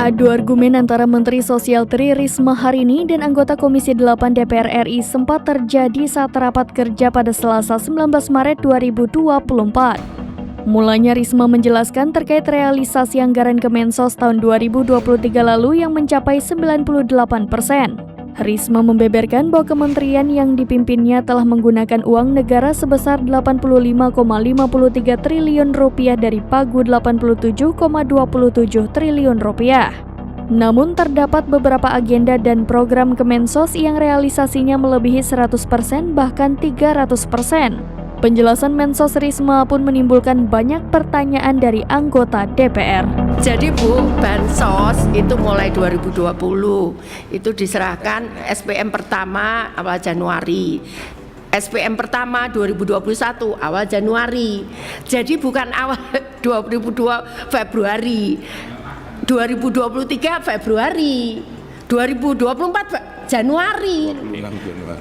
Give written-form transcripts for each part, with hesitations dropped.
Adu argumen antara Menteri Sosial Tri Risma hari ini dan anggota Komisi 8 DPR RI sempat terjadi saat rapat kerja pada Selasa 19 Maret 2024. Mulanya Risma menjelaskan terkait realisasi anggaran Kemensos tahun 2023 lalu yang mencapai 98%. Risma membeberkan bahwa kementerian yang dipimpinnya telah menggunakan uang negara sebesar 85,53 triliun rupiah dari pagu 87,27 triliun rupiah. Namun terdapat beberapa agenda dan program Kemensos yang realisasinya melebihi 100% bahkan 300%. Penjelasan Mensos Risma pun menimbulkan banyak pertanyaan dari anggota DPR. Jadi Bu, Bansos itu mulai 2020, itu diserahkan SPM pertama awal Januari. SPM pertama 2021 awal Januari. Jadi bukan awal 2022 Februari. 2023 Februari. 2024 Januari.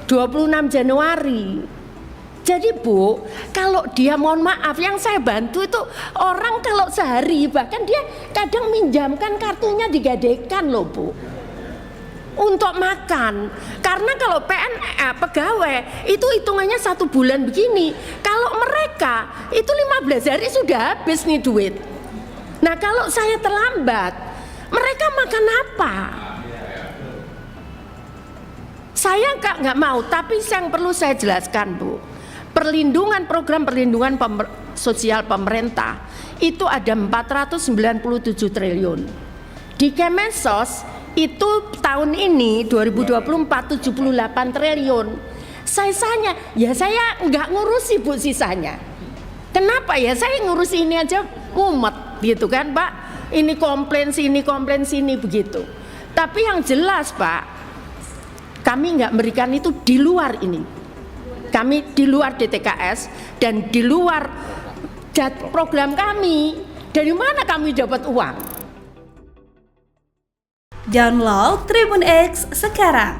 26 Januari. Jadi Bu, kalau dia mohon maaf yang saya bantu itu orang kalau sehari bahkan dia kadang minjamkan kartunya digadekan loh Bu untuk makan. Karena kalau pegawai itu hitungannya 1 bulan begini. Kalau mereka itu 15 hari sudah habis nih duit. Nah kalau saya terlambat, mereka makan apa? Saya nggak mau, tapi yang perlu saya jelaskan Bu, program perlindungan sosial pemerintah itu ada 497 triliun. Di Kemensos itu tahun ini 2024 78 triliun. Sisanya ya saya nggak ngurusi Bu sisanya. Kenapa ya saya ngurus ini aja mumet gitu kan Pak. Ini komplain sini begitu. Tapi yang jelas Pak, kami nggak memberikan itu di luar ini. Kami di luar DTKS dan di luar program kami. Dari mana kami dapat uang? Download Tribun X sekarang.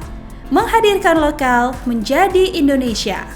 Menghadirkan lokal menjadi Indonesia.